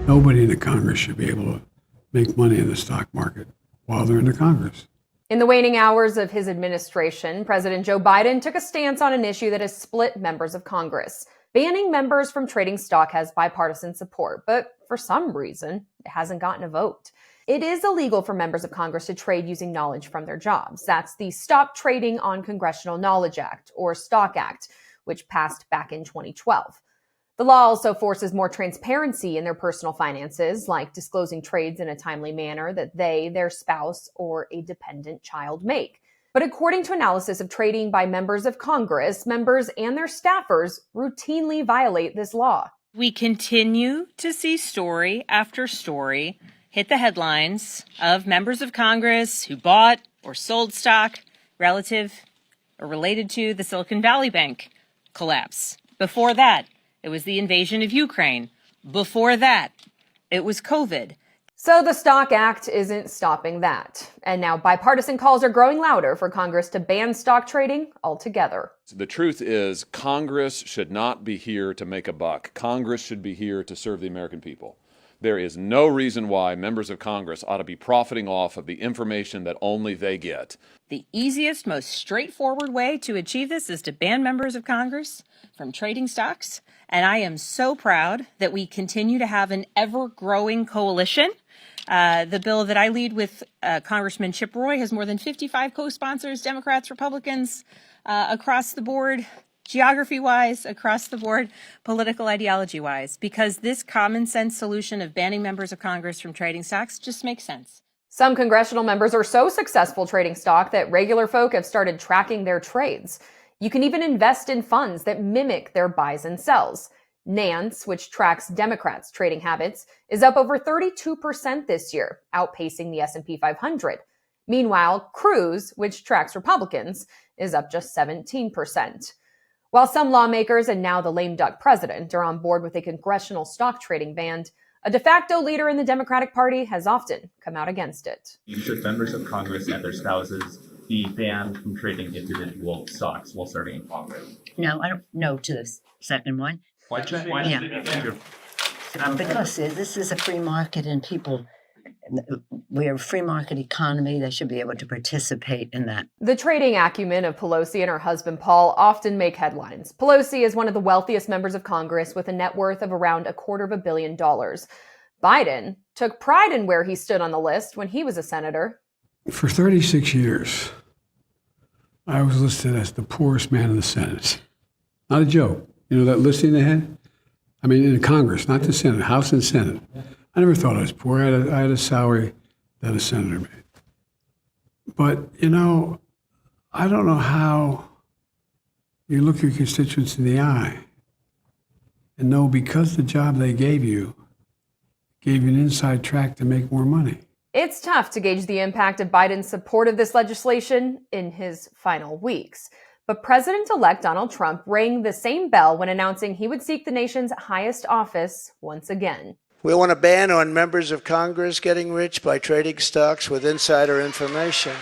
Nobody in the Congress should be able to make money in the stock market while they're in the Congress. In the waning hours of his administration, President Joe Biden took a stance on an issue that has split members of Congress. Banning members from trading stock has bipartisan support, but for some reason, it hasn't gotten a vote. It is illegal for members of Congress to trade using knowledge from their jobs. That's the Stop Trading on Congressional Knowledge Act, or STOCK Act, which passed back in 2012. The law also forces more transparency in their personal finances, like disclosing trades in a timely manner that they, their spouse, or a dependent child make. But according to analysis of trading by members of Congress, members and their staffers routinely violate this law. We continue to see story after story hit the headlines of members of Congress who bought or sold stock relative or related to the Silicon Valley Bank collapse. Before that, it was the invasion of Ukraine. Before that, it was COVID. So the STOCK Act isn't stopping that. And now bipartisan calls are growing louder for Congress to ban stock trading altogether. The truth is, Congress should not be here to make a buck. Congress should be here to serve the American people. There is no reason why members of Congress ought to be profiting off of the information that only they get. The easiest, most straightforward way to achieve this is to ban members of Congress from trading stocks. And I am so proud that we continue to have an ever-growing coalition. The bill that I lead with Congressman Chip Roy has more than 55 co-sponsors, Democrats, Republicans, across the board, geography-wise, across the board, political ideology-wise, because this common sense solution of banning members of Congress from trading stocks just makes sense. Some congressional members are so successful trading stock that regular folk have started tracking their trades. You can even invest in funds that mimic their buys and sells. Nance, which tracks Democrats' trading habits, is up over 32% this year, outpacing the S&P 500. Meanwhile, Cruise, which tracks Republicans, is up just 17%. While some lawmakers and now the lame duck president are on board with a congressional stock trading ban, a de facto leader in the Democratic Party has often come out against it. Should members of Congress and their spouses be banned from trading individual stocks while serving in Congress? No, I don't know to this second one. Why? Yeah. Because this is a free market and we're a free market economy. They should be able to participate in that. The trading acumen of Pelosi and her husband Paul often make headlines. Pelosi is one of the wealthiest members of Congress with a net worth of around $250 million. Biden took pride in where he stood on the list when he was a senator. For 36 years, I was listed as the poorest man in the Senate. Not a joke. You know that listing they had? I mean, in Congress, not the Senate, House and Senate. I never thought I was poor. I had a salary that a senator made. But, you know, I don't know how you look your constituents in the eye and know because the job they gave you an inside track to make more money. It's tough to gauge the impact of Biden's support of this legislation in his final weeks. But President-elect Donald Trump rang the same bell when announcing he would seek the nation's highest office once again. We want a ban on members of Congress getting rich by trading stocks with insider information.